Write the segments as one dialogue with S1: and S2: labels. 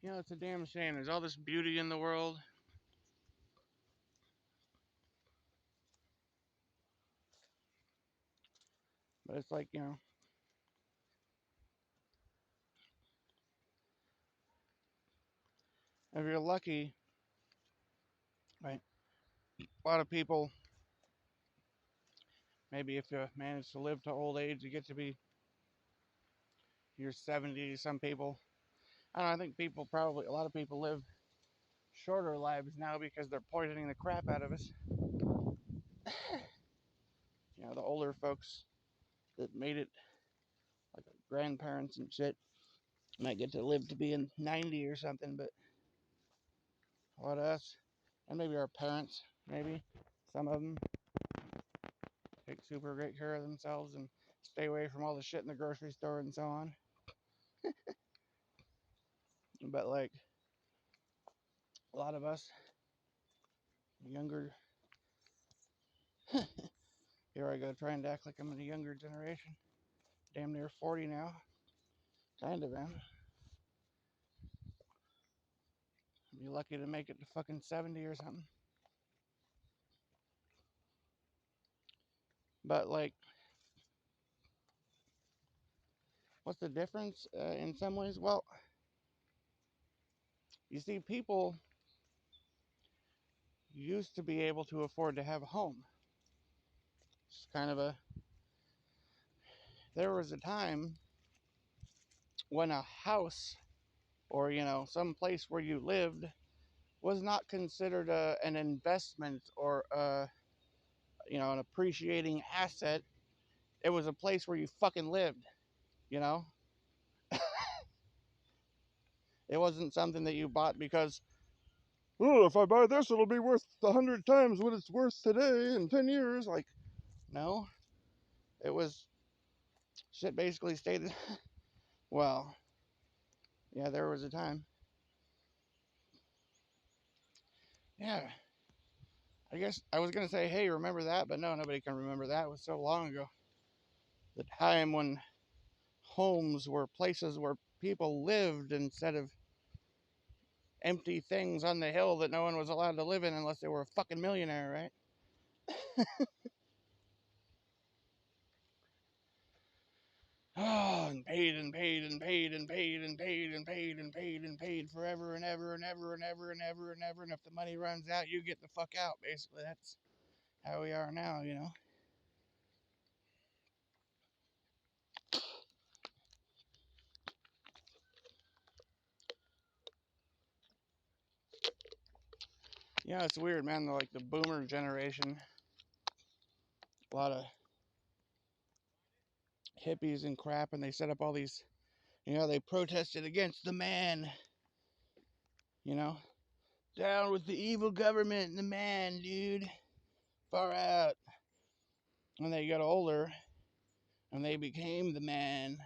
S1: You know, it's a damn shame. There's all this beauty in the world, but it's like, if you're lucky, right? A lot of people, maybe if you manage to live to old age, you get to be your 70s. Some people, I don't know, I think a lot of people live shorter lives now because they're poisoning the crap out of us. The older folks that made it, like our grandparents and shit, might get to live to be in 90 or something, but a lot of us, and maybe our parents, maybe some of them take super great care of themselves and stay away from all the shit in the grocery store and so on. But like a lot of us, younger, here I go trying to act like I'm in a younger generation. Damn near 40 now. Kind of am. Be lucky to make it to fucking 70 or something. But like, what's the difference in some ways? Well, you see, people used to be able to afford to have a home. It's kind of a. There was a time when a house or, some place where you lived was not considered an investment or, an appreciating asset. It was a place where you fucking lived, you know? It wasn't something that you bought because, oh, if I buy this, it'll be worth 100 times what it's worth today in 10 years. Like, no. It was shit basically stated. Well, yeah, there was a time. Yeah. I guess I was going to say, hey, remember that? But no, nobody can remember that. It was so long ago. The time when homes were places where people lived instead of empty things on the hill that no one was allowed to live in unless they were a fucking millionaire, right? Oh, and paid and paid and paid and paid and paid and paid and paid and paid forever and ever and ever and ever and ever and ever. And if the money runs out, you get the fuck out. Basically, that's how we are now. Yeah, it's weird, man. Like the boomer generation, a lot of hippies and crap, and they set up all these, they protested against the man, you know, down with the evil government and the man, dude, far out. When they got older and they became the man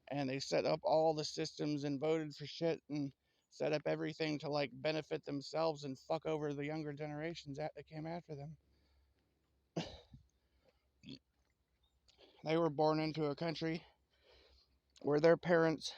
S1: and they set up all the systems and voted for shit and set up everything to like benefit themselves and fuck over the younger generations that came after them. They were born into a country where their parents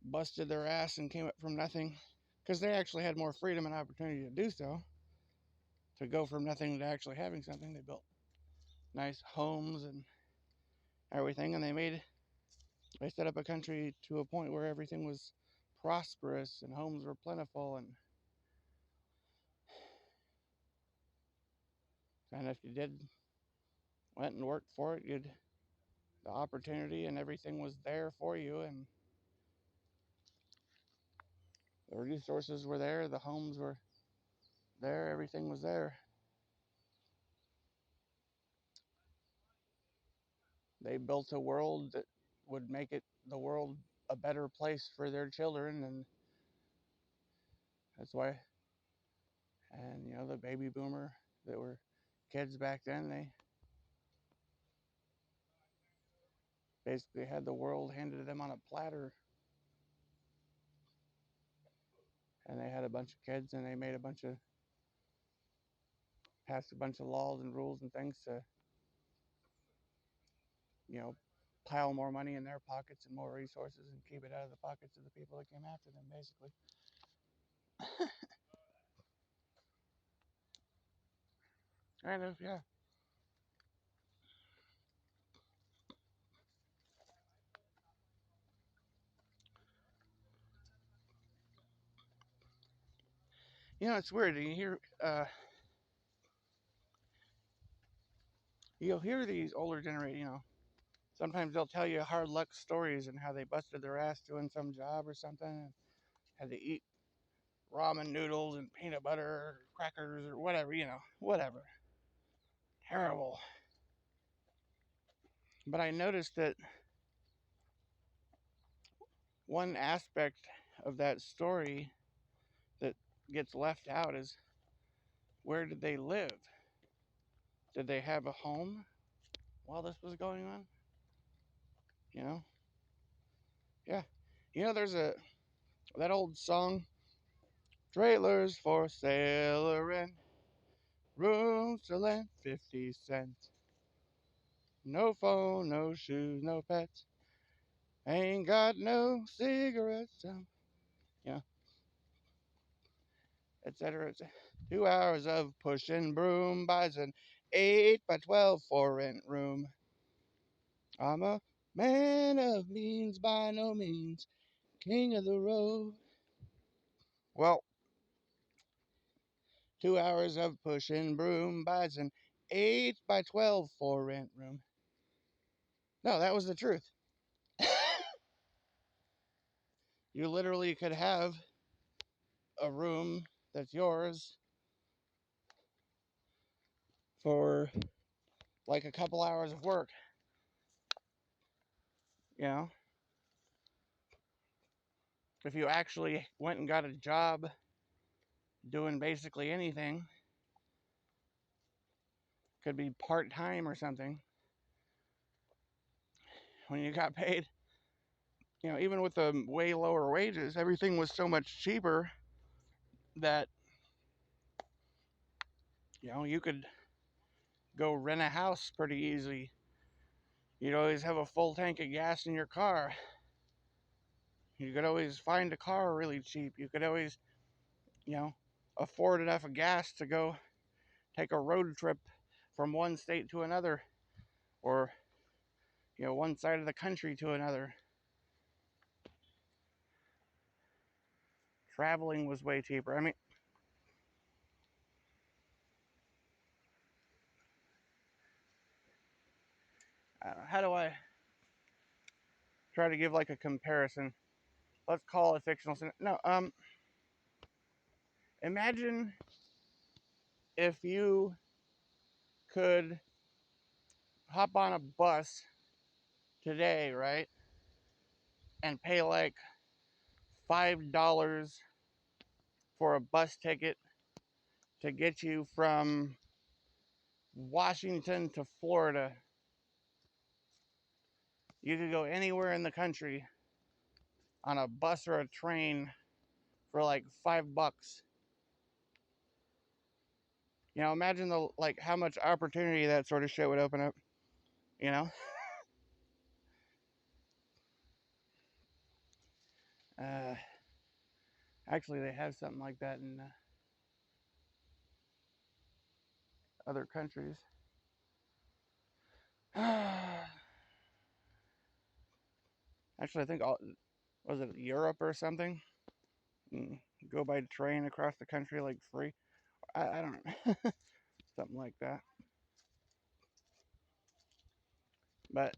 S1: busted their ass and came up from nothing because they actually had more freedom and opportunity to do so, to go from nothing to actually having something. They built nice homes and everything, and they set up a country to a point where everything was prosperous and homes were plentiful, and if you went and worked for it, the opportunity and everything was there for you, and the resources were there, the homes were there, everything was there. They built a world that would make the world a better place for their children, and that's why. And the baby boomer that were kids back then, they basically had the world handed to them on a platter, and they had a bunch of kids, and they made passed a bunch of laws and rules and things to, you know, pile more money in their pockets and more resources and keep it out of the pockets of the people that came after them, basically. Kind of, yeah. You know, it's weird. You'll hear these older generation, sometimes they'll tell you hard luck stories and how they busted their ass doing some job or something and had to eat ramen noodles and peanut butter or crackers or whatever, whatever. Terrible. But I noticed that one aspect of that story that gets left out is, where did they live? Did they have a home while this was going on? You know? Yeah. There's that old song, trailers for sale or rent, rooms to rent 50 cents. No phone, no shoes, no pets. Ain't got no cigarettes, you know, etc. Et 2 hours of pushing broom buys an 8x12 for rent room. I'm a man of means, by no means king of the road. Well, 2 hours of pushing broom buys an 8x12 for rent room. No, that was the truth. You literally could have a room that's yours for like a couple hours of work. You know, if you actually went and got a job doing basically anything, could be part-time or something, when you got paid, even with the way lower wages, everything was so much cheaper that, you could go rent a house pretty easy. You'd always have a full tank of gas in your car. You could always find a car really cheap. You could always, afford enough of gas to go take a road trip from one state to another, or, one side of the country to another. Traveling was way cheaper. I mean, how do I try to give like a comparison? Let's call it fictional. No, imagine if you could hop on a bus today, right, and pay like $5 for a bus ticket to get you from Washington to Florida. You could go anywhere in the country on a bus or a train for like $5. Imagine how much opportunity that sort of shit would open up. You know, uh, actually, they have something like that in other countries. Actually, I think was it Europe or something? Go by train across the country like free. I don't know, something like that. But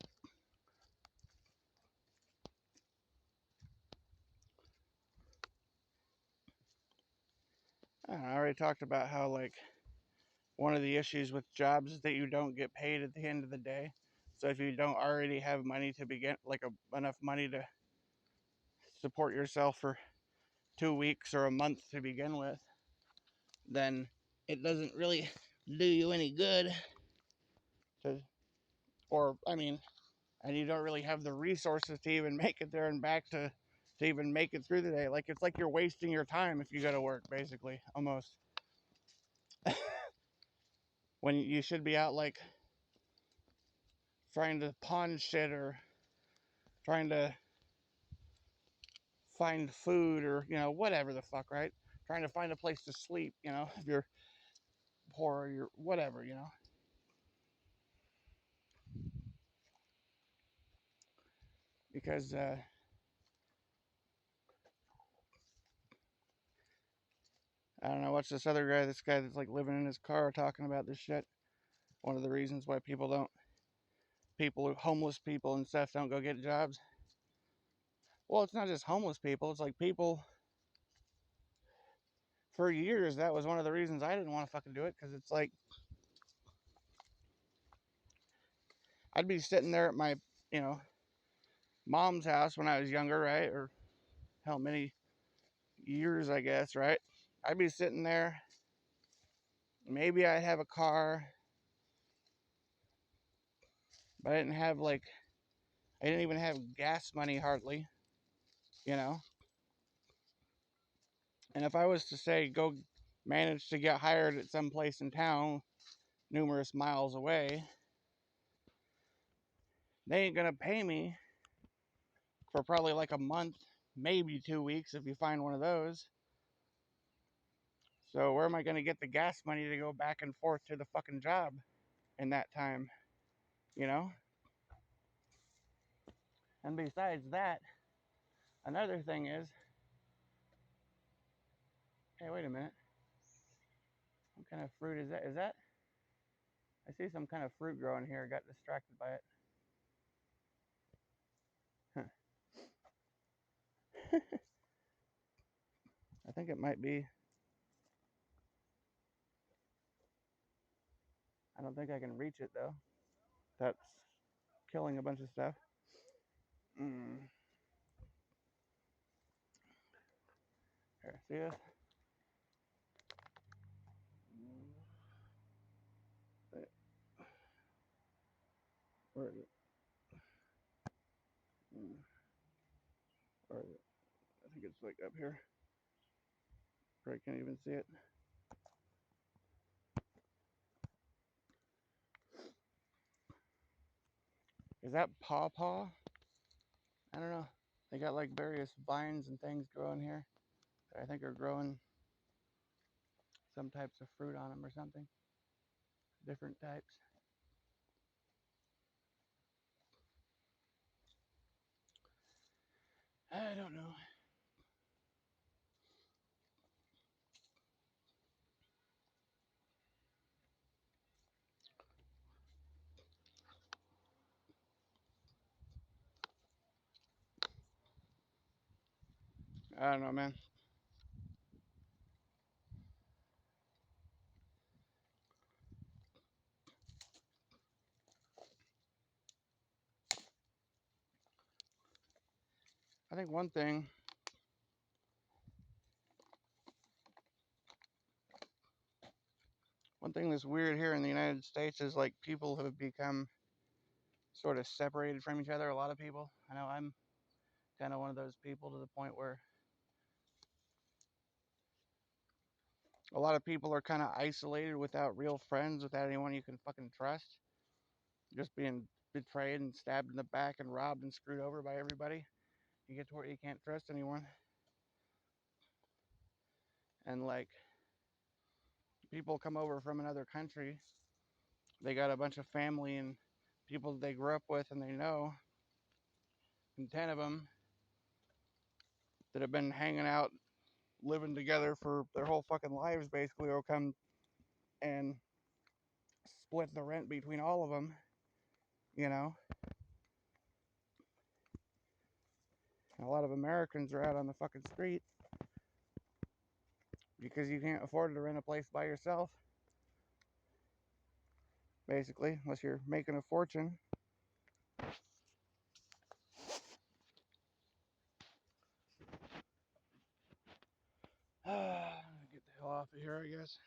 S1: I already talked about how like one of the issues with jobs is that you don't get paid at the end of the day. So if you don't already have money to begin, like enough money to support yourself for 2 weeks or a month to begin with, then it doesn't really do you any good to, or I mean, and you don't really have the resources to even make it there and back to even make it through the day. Like it's like you're wasting your time if you go to work, basically, almost. When you should be out like trying to pawn shit or trying to find food or, you know, whatever the fuck, right? Trying to find a place to sleep, you know, if you're poor or you're whatever, you know. Because, I don't know, what's this other guy, this guy that's like living in his car talking about this shit. One of the reasons why homeless people and stuff don't go get jobs. Well, it's not just homeless people, it's like people, for years, that was one of the reasons I didn't want to fucking do it, because it's like, I'd be sitting there at my, you know, mom's house when I was younger, right? Or how many years, I guess, right? I'd be sitting there. Maybe I'd have a car, but I didn't even have gas money hardly, you know? And if I was to say, go manage to get hired at some place in town, numerous miles away, they ain't gonna pay me for probably like a month, maybe 2 weeks if you find one of those. So where am I gonna get the gas money to go back and forth to the fucking job in that time, you know? And besides that, another thing is, hey, wait a minute. What kind of fruit is that? I see some kind of fruit growing here. Got distracted by it. Huh. I think it might be. I don't think I can reach it though. That's killing a bunch of stuff. Mm. Here, see this? Where is it? Mm. Where is it? I think it's like up here. Probably can't even see it. Is that pawpaw? I don't know. They got like various vines and things growing here that I think are growing some types of fruit on them or something. Different types. I don't know. I don't know, man. I think one thing that's weird here in the United States is like people have become sort of separated from each other. A lot of people. I know I'm kind of one of those people, to the point where a lot of people are kind of isolated without real friends, without anyone you can fucking trust. Just being betrayed and stabbed in the back and robbed and screwed over by everybody. You get to where you can't trust anyone. And like people come over from another country, they got a bunch of family and people that they grew up with and they know, and 10 of them that have been hanging out, living together for their whole fucking lives basically, will come and split the rent between all of them, you know. A lot of Americans are out on the fucking street because you can't afford to rent a place by yourself, basically, unless you're making a fortune. Get the hell off of here, I guess.